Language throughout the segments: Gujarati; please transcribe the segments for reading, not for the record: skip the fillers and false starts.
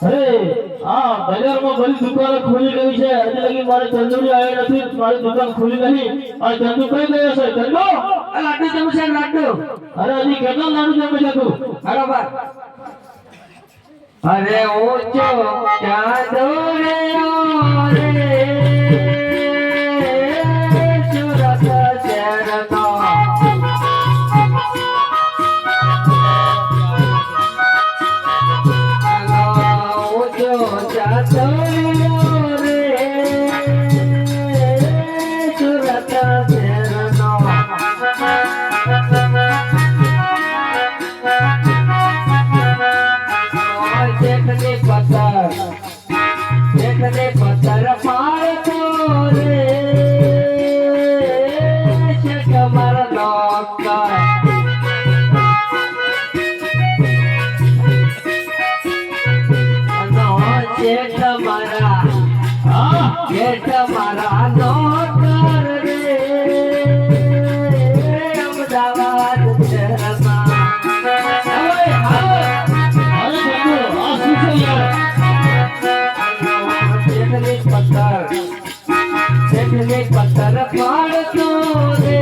અરે આ બજારમાં બધી દુકાનો ખુલી ગઈ છે, હજી લગી મારે ચંદુની આવી નથી, મારી દુકાન ખુલી નહીં. આ ચંદુ કઈ ગયો છે? ચંદુ આ લાડુ જમે છે લાડુ. અરે હજી કેટલા લાડુ જમે છે તું? બરાબર. અરે ઓચો ચાંદો રે ઓરે સુરત શહેરનો ઓચો ચાંદો રે સુરત શહેરનો देखने पत्थर मारतो रे शकमर नौकर नो जेठ मारा नौकर रे अमदावाद शहरमा पत्थर पाड़तो रे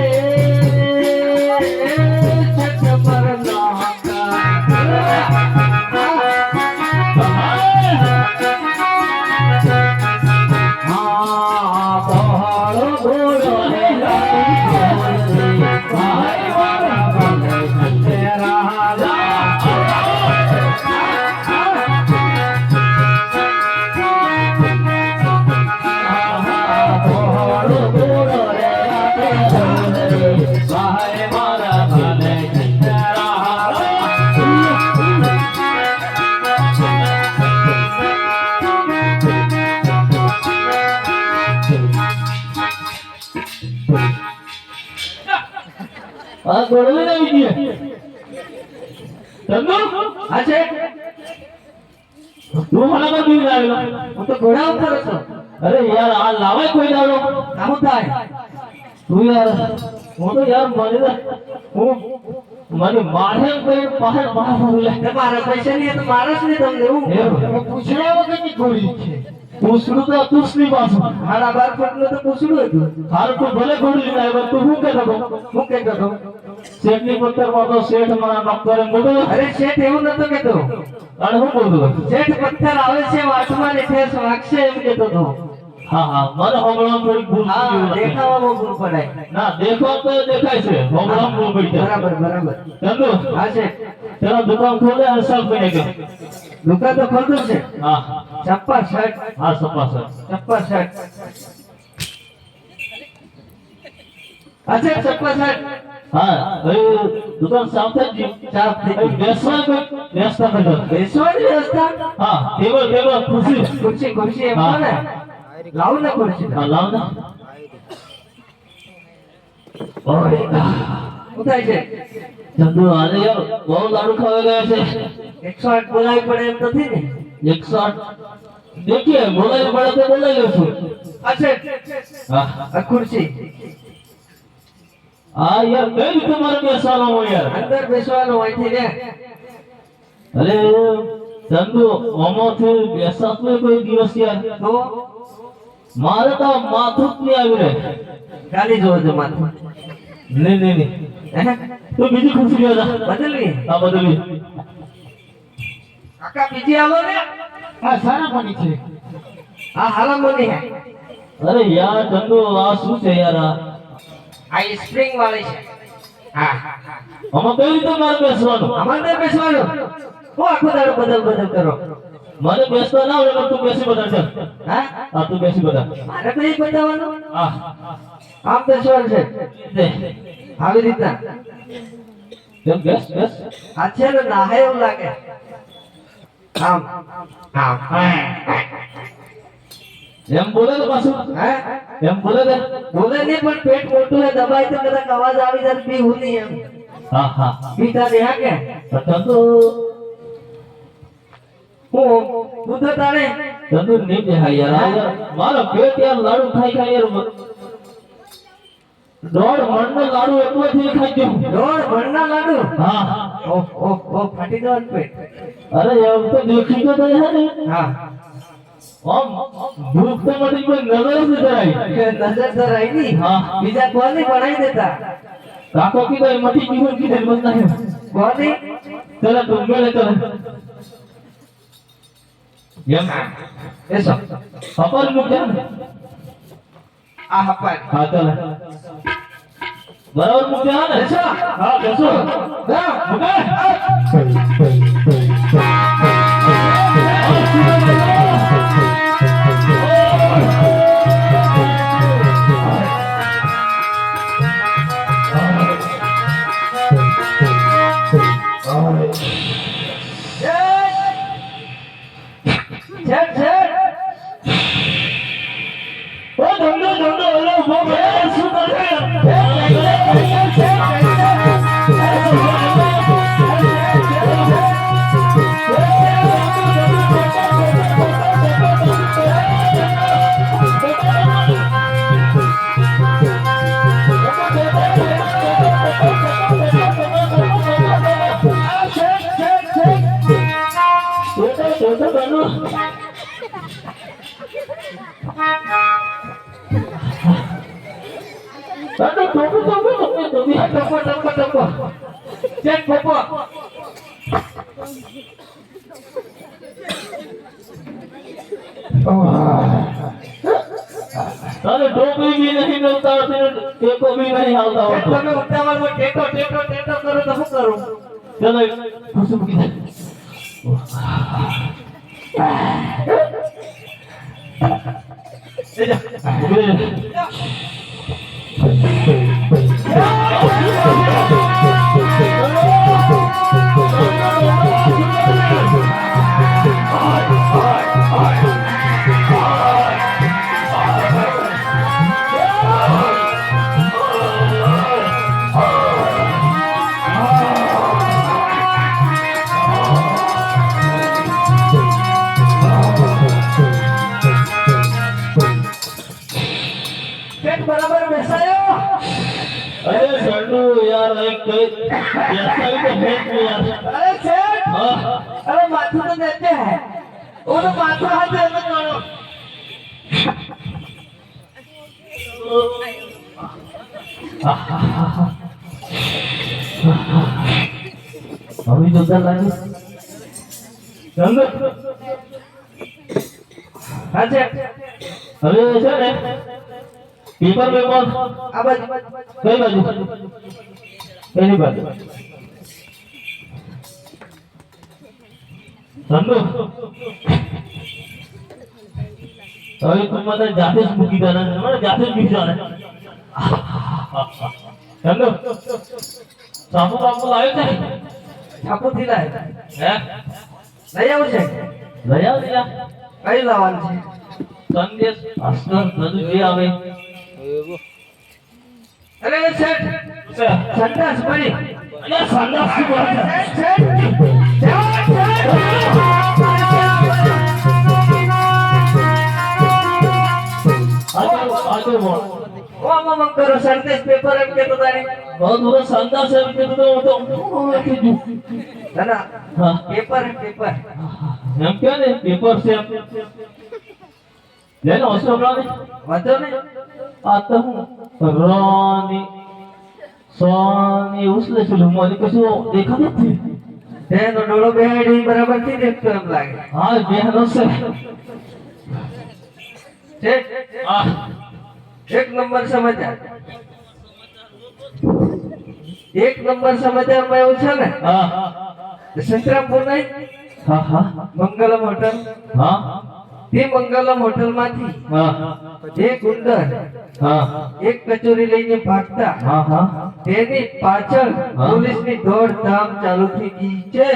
छठ पर ગોળવી ના વિડીએ ચંદુ આ છે તું મને પર બી લાવ્યો. હું તો ઘોડા ઉપર હતો. અરે યાર આ લાવે કોઈ દાડો કામ થાય તું યાર હું તો યાર મને મારે કોઈ બહાર બોલે મારા પૈસા નહીં તો મારા જ નહીં તમને હું પૂછડા વગરની ગોળી છે. પૂછડું તો તુસની પાછું 12 ફૂટનું તો પૂછડું હતું. હારું તું ભલે ગોળી લાવ્યો તું હું કહેતો હતો શેઠની પથ્થરમાં તો શેઠ મારા નોકરે મોટો. અરે શેઠ એવું નતો કેતો. અને હું બોલતો શેઠ પથ્થર આવે છે વાસમાં ને ઠેસ વાગશે એમ કેતો હતો. હા હા મને હોબળામાં થોડી ભૂલ હા થઈ ગઈ. દેખાવામાં ભૂલ પડાય. ના દેખો તો દેખાય છે હોબળામાં ભૂલ પડી જાય. બરાબર. ચંદુ હા છે તેનો દુકાન ખોલે અને સાફ કરી ગયો. દુકાન તો ખોલતો છે. હા ચપ્પા શર્ટ હા સપાસર ચપ્પા શર્ટ અચ્છા ચપ્પા શર્ટ હા હવે દુકાન સાફ થઈ ગઈ. સાફ થઈ ગઈ. બેસવા કરતો બેસવાની વ્યવસ્થા હા ટેબલ ખુરશી એમ હા. ને લાવ ને ખુરશી હા લાવ ને શું થાય છે? ચંદુ આજે યાર બહુ લાડુ ખાવા ગયા છે. 108 બોલાવી પડે એમ નથી ને? 108 देखिए બોલાવી પડે તો બોલાવી લઉં છું. અચ્છા હા આ ખુરશી હા યાર કઈ રીતે મારે બેસવાનો હોય યાર? અંદર બેસવાનું હોય છે ને. અરે ચંદુ ઓમોથી બેસાતું કોઈ દિવસ યાર તો મારે તો માથું જ નહીં આવી રહે. ગાલી જોજો માથું. નહીં હે? તો બીજી ખુરશી લેવા જા. બદલવી હા બદલી કાકા બીજી આવો ને. આ સારા પાણી છે. આ હાલામોની હે. અરે યાર ચંદુ આ શું છે યાર? આ સ્પ્રિંગ વાળી છે. હા આમાં કઈ રીતે મારે બેસવાનું? અમારે બેસવાનું. હું આખો દાડો બદલ કરો. મને બેસતા ના આવડે તું બેસી બધા ચાલ. હા હા તું બેસી બધા. મારે તો એ બતાવવાનું. હા આમ બેસવાનું છે દે આવી રીતના. કેમ બેસ આ છે ને નાહે એવું લાગે. આમ એમ બોલે તો પાછું હે એમ બોલે ને બોલે નહીં પણ પેટ મોટું હે દબાય તો કદાચ અવાજ આવી જાય બી હું નહીં એમ. હા પીતા દે હા કે ચંદુ હું દૂધ તારે ચંદુ નહીં દે યાર મારો પેટ યાર લાડુ ખાઈ યાર દોઢ મણનો લાડુ એટલો થી ખાઈ ગયો. દોઢ ભણના લાડુ. હા ઓહ ઓહ ઓહ ફાટી જવાનું પેટ. અરે એમ તો દેખી તો હે ને હા આમ ભૂખ તો મટી કોઈ નજર જ નહીં કરાય. નજર તો રહી ની. હા. બીજા કોની બનાવી દેતા? કાકો કીધો એ મટી ગયું કીધે બસ નહીં. કોની? ચલે તું મેલે ચલે એમ એસો ખબર મૂક્યા ને આ હપાર. હા ચલે બરાબર મૂક્યા ને બેસો. હા બેસો હા. મૂકે છેડ છેડ. ઓ ધંધો ધંધો ઓલો ઉભો કરે શું કરે ટપો ટપો ટપો. છેડ પોપો. તારે ટોપી भी नहीं मिलता तेरे टेको भी नहीं हालता हो તમે ઉતાવળમાં ટેટો ટેટો ટેટો કરો તો શું કરું? चलो खुशी की પેટ બરાબર બેસાયો. अरे संडू यार एक ऐसा भी तो है कि यार અરે છેડ. हाँ अरे माथुं तो देते हैं. वो तो माथुं हाथ देते करो. अभी जोरदार लगे संडू હા છેડ. अरे ऐसा है पेपर में बोल આ બાજુ. कई बाजू कई बाजू संडू अरे तुम मतलब जाते मुकी जाना मतलब जाते मुकी जाना संडू सामू बापू लाए थे છાપુથી લાય. हैं લઈ આવું છે. लया दिया કઈ લાવવાનું છે? संदेश अस्तर नदू जे आवे અરે છેડ. સંડાસ પડી. अरे संदेश की बात है છેડ. છેડ. आगे बोल ઓ આમાં મગ કરો સંદેશ પેપર એમ કે તો તારી. बहुत बुरा संदेश है कि तो ના ના हाँ પેપર પેપર. हम क्या ने पेपर से लेना उसको बनाने વાંધો નહીં. आता हूँ रानी सोनी उसले चलो माली कैसे वो देखा देती તેનો ડોળો બેહાડી બરાબર થી દેખતો એમ લાગે. हाँ बेहद से છેડ. हाँ એક નંબર સમાચાર. એક નંબર સમાચારમાં એવું છે ને हाँ સંતરામપુર નહીં हाँ हाँ મંગલમ હોટલ. हाँ તે મંગલમ હોટલમાંથી हाँ એક ઉંદર हाँ એક કચોરી લઈને ભાગતા हाँ हाँ તેની પાછળ હા. પોલીસની દોડધામ ચાલુ થઈ ગઈ છે.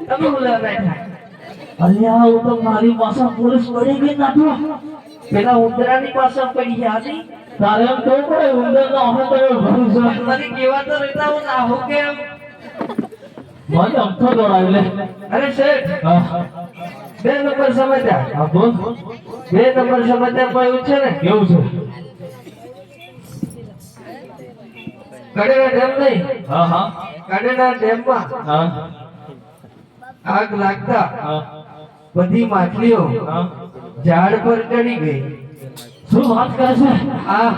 તમે બોલા બેઠા. अलिया वो तो मारी पासा पुलिस पड़ेगी ना तो પેલા ઉંદરાની પાછળ પડી આની તારે એમ કેવું પડે ઉંદરનો અહંકાર ભરું છે મને કેવા તો રહેતા હું ના હું કેમ મને અમથો દોડાવી લે અરે શેઠ હા 2 નંબર સમાચાર હા બોલ 2 નંબર સમાચારમાં એવું છે ને કેવું છે કડેરા ડેમ નહીં હા હા કડેરા ડેમમાં હા આગ લાગતા હા બધી માછલીઓ હા ઝાડ પર ચડી ગઈ શું વાત કરે છે આ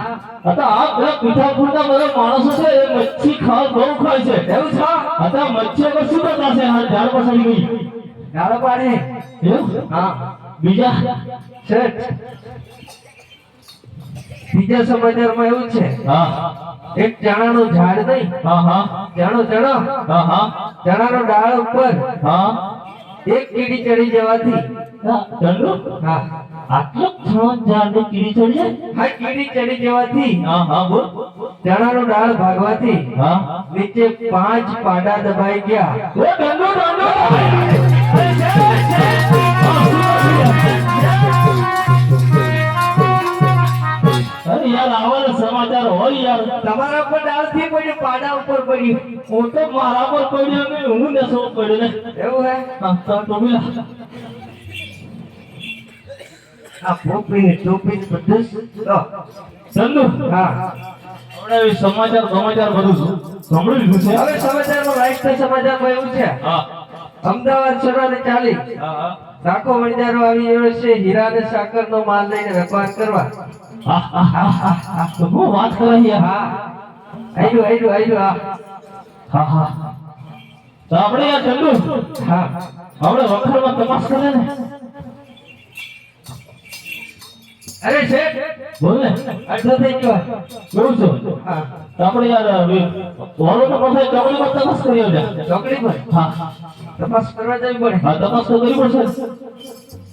आता आप પેલા પીઠાપુરના બધા માણસો છે એ મચ્છી બહુ ખાય છે એવું છે आता મચ્છીઓ પર શું કરતા છે આ ઝાડ પર ચડી ગઈ ઝાડ પાડે એવું હા બીજા શેઠ બીજા સમાચારમાં એવું છે હા એક ચણાનું ઝાડ નહીં હા હા ચણો હા હા ચણાનો ડાળ ઉપર હા એક કીડી ચડી જવાથી ચંદુ હા આટલો છણ ઝાડ કીડી ચડી જાય હા કીડી ચડી જવાથી હા હા બોલ ચણાનો ડાળ ભાગવાથી હા નીચે 5 પાડા દબાઈ ગયા એ ચંદુ અરે યાર આવા સમાચાર હોય યાર તમારા પર ડાળ થી પડ્યું પાડા ઉપર પડ્યું હું તો મારા પર પડ્યો ને હું ને સો પડ્યો ને એવું હે હા તો ટોપીલા આ ટોપી બધું તો ચંદુ હા હવે સમાચાર બધું સાંભળી લીધું છે હવે સમાચારમાં રાષ્ટ્રીય સમાચારમાં એવું છે હા અમદાવાદ શહેરને ચાલી હા હા લાખો મણિદારો આવી રહ્યો છે હીરા અને સાકરનો માલ લઈને વેપાર કરવા તો હું વાત કરે યાર હા આયુ હા હા તો આપણે યાર ચંદુ હા આપણે વખરમાં તપાસ કરે ને અરે શેઠ બોલ ને અડધો થઈ ગયો કેવું છે હા તો આપણે યાર વોલો તો પાસે ચોકડીમાં તપાસ કરી આવજે ચોકડી પર હા તપાસ કરવા જવી પડે હા તપાસ તો કરવી પડશે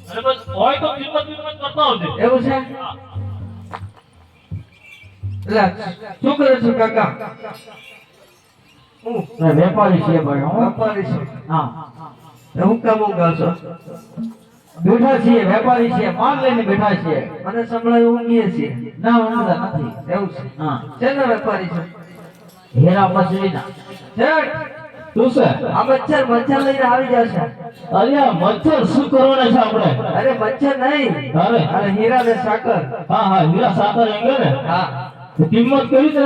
અને બસ હોય તો કિંમત કરતા આવજે એવું છે લા શું કરે છો કાકા હું વેપારી છે ભાઈ વેપારી છે હા હું કામ ગાવ છો બેઠા છીએ વેપારી છીએ માલ લઈને બેઠા છીએ મને સંભળાય ઊંઘીએ છીએ ના ઊંઘતા નથી એવું છે હા શેના વેપારી છે હેરા મછલીના શેઠ શું છે આ મચ્છર લઈને આવી જશે અરે આ મચ્છર શું કરવાના છે આપણે અરે મચ્છર નહીં અરે અરે હીરા ને સાકર હા હા હીરા સાકર એંગે ને હા તો કિંમત કેવી રીતે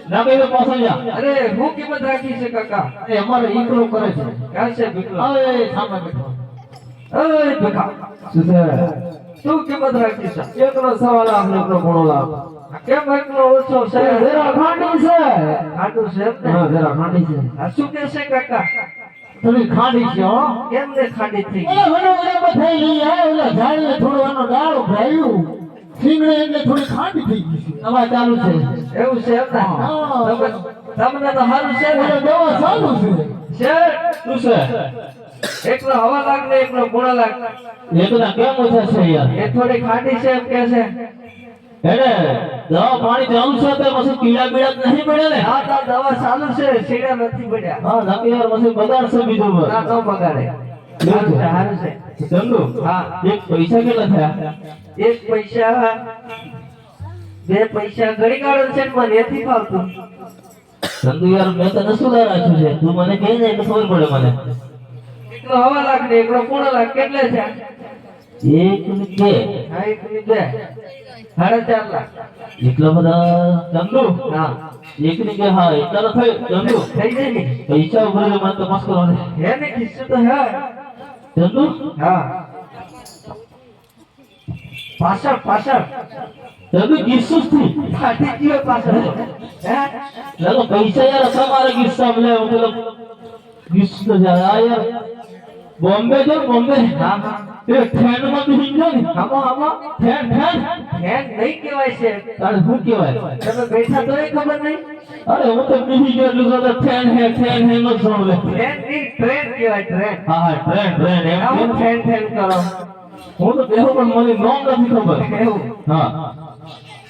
ના કરી પાછળ જા અરે હું કિંમત રાખી છે કાકા એ અમારે ઈકડો કરે છે ક્યાં છે ભીખલો હવે સામે બેઠો ઓય ભીખા શું છે શું કિંમત રાખી છે એકનો 1.5 લાખ ને એકનો 1.5 લાખ કેમ એટલો ઓછો છે જરા ખાંડી છે ખાટું છે એમ ને હા જરા ખાંડી છે આ શું કે છે કાકા થોડી ખાંડી છે હો કેમ ને ખાડી થઈ ગઈ ઓલા વનો વનો થઈ ગઈ હે ઓલા ઝાડને થોડો આનો ડાળો ભરાયું સિંગડે એટલે થોડી ખાંડી થઈ ગઈ છે દવા ચાલુ છે એવું છે એમ ને હા. તમને તો સારું છે ને ઓલા દવા ચાલુ છે શેઠ શું છે એકનો હવા લાખ ને એકનો ગુણા લાખ એકના કેમ ઓછા છે યાર એ થોડી ખાટી છે એમ કે છે એને દવા પાણી ચાલુ છે તો પછી કીડા બીડા તો નહીં પડે ને હા તો દવા ચાલુ છે સીડા નથી પડ્યા હા નાકી યાર પછી બગાડશે બીજું પર ના ન બગાડે સારું છે ચંદુ હા એક પૈસા કેટલા થયા એક પૈસા 2 પૈસા ઘડી કાઢો છે ને મને નથી ફાવતું ચંદુ યાર મેં તને શું રાખ્યું છે તું મને કહી દે તો ખબર પડે મને એકનો હવા લાખ ને એકનો પૂર્ણ લાખ કેટલે છે એક ને બે હા એક ની 2 4.5 લાખ એટલા બધા ચંદુ હા એક ની બે હા એટલા તો થઈ ચંદુ થઈ જાય ને પૈસા ઉપર મને તપાસ કરવાની હે ને કિસ્સો તો હે ચંદુ હા પાછળ ચંદુ કિસ્સું થી ફાટી ગયો પાછળ હે લાલો પૈસા યાર તમારા કિસ્સા લે મતલબ કિસ્સો યાર યાર બોમ્બે જો બોમ્બે હા હા એ ટ્રેન માં બેસી ગયો ને આમાં ટ્રેન ફેન નહીં કહેવાય છે તારે શું કહેવાય તમે બેઠા તો એ ખબર નહીં અરે હું તો બેસી ગયો એટલું તો ટ્રેન હે નો સોણ લે ફેન ની ટ્રેન કહેવાય ટ્રેન હા હા ટ્રેન એમ આમ કેમ? ફેન કરો હું તો બેહો પણ મને નામ નથી ખબર એવું હા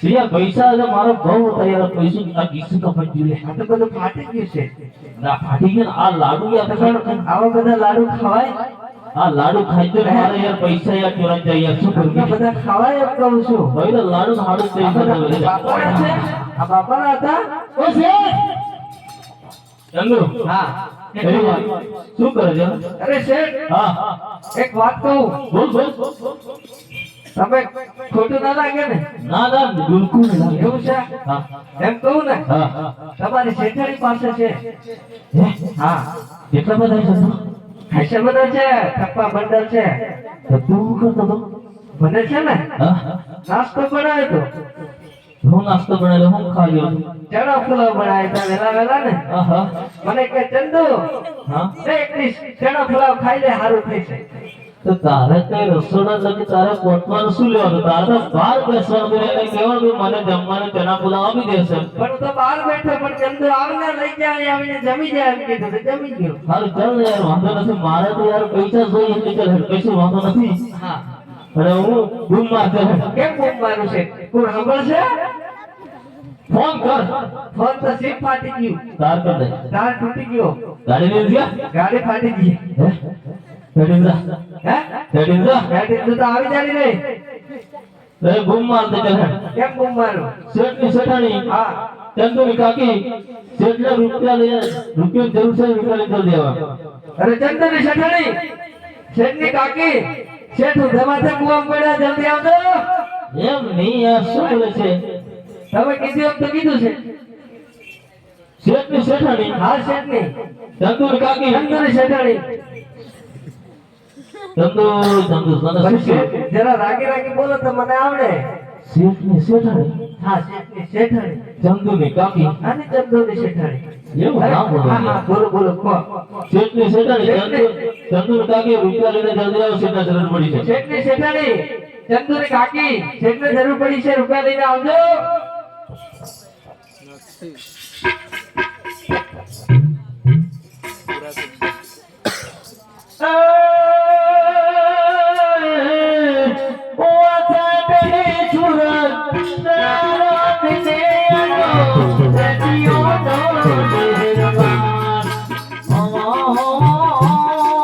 યાર પૈસા છે મારો બહુ હતા યાર પૈસા આ કિસ્સું તો પણ જોઈએ આ તો બધું ફાટી ગયું છે ના ફાટી ગયા ને આ લાડુ યાર પણ આવા બધા લાડુ ખવાય આ લાડુ ખાઈ તો મારે યાર પૈસા યાર ચોરાઈ જાય યાર શું આટલા કરું બધા ખાવાય એમ કહું છું ભાઈ તો લાડુ ને હાડું જ આ દઈ બધા દે બાપાના છે આ બાપાના હતા ઓ શેઠ ચંદુ હા એની વાત શું કરે છે અરે શેઠ હા એક વાત કહું બોલ બોલ તમે ખોટું ના લાગે ને ના ના બિલકુલ નહીં લાગે. એવું છે હા એમ કહું ને હા તમારી શેઠાણી પાસે છે હે હા કેટલા બધા છે તું? ખાસા બધા છે થપ્પા બંડલ છે તો તું શું કરતો હતો મને છે ને હા નાસ્તો બનાવ્યો તો હું નાસ્તો બનાવ્યો હું ખાયો ચણા ફુલાવ બનાવ્યા હતા વેલા વેલા ને આહા મને કે ચંદુ હા એક ડીશ ચણા ફુલાવ ખાઈ લે સારું થઈ જાય તો તારે કઈ રસોડા લગી તારે પહોંચવાનું શું લેવાનું તારે તો બહાર બેસવાનું છે એને કહેવાનું કે મને જમવાનું ચણા પુલાવ આપી દેશે પણ હું તો બહાર બેઠો પણ ચંદુ આવને લઈ જાય આવીને જમી જાય એમ કીધું તો જમી ગયો હારું ચાલ ને યાર વાંધો નથી મારે તો યાર પૈસા જોઈએ એટલે ચાલ હેડ, કશું વાંધો નથી હા અને હું બૂમ મારતો હેડ. કેમ બૂમ મારું છે કોણ ખબર છે ફોન કર ફોન તો સીટ ફાટી ગયું તાર કર દે તાર તૂટી ગયો ગાડી લઈ ગયા ગાડી ફાટી ગઈ હે ગાડી જા હે ગાડી જા ગાડી તું તો આવી જાડી નહીં રે બૂમ માર દે ચાલ હેડ. કેમ બૂમ મારું શેઠની શેઠાણી હા ચંદુની કાકી શેઠને રૂપિયા લઈને રૂપિયા જરૂર છે રૂપિયા લઈને જલ્દી આવો અરે ચંદુની શેઠાણી શેઠની કાકી શેઠ ઉધમાથે કુવામાં પડ્યા જલ્દી આવજો એમ નહીં યાર શું બોલે છે તમે કીધું એમ તો કીધું છે શેઠની શેઠાણી હા શેઠની ચંદુની કાકી ચંદુની શેઠાણી ચંદુ ચંદુ તને શું પણ છે શેઠ જરા રાગી રાગી બોલો તો મને આવડે શેઠની શેઠાણી હા શેઠની શેઠાણી ચંદુની કાકી અને ચંદુની શેઠાણી એવું નામ બોલો હા હા બોલો બોલો કહો શેઠની શેઠાણી ચંદુની કાકી રૂપિયા લઈને જલ્દી આવો શેઠને જરૂર પડી છે શેઠની શેઠાણી ચંદુની કાકી શેઠને જરૂર પડી છે રૂપિયા લઈને આવજો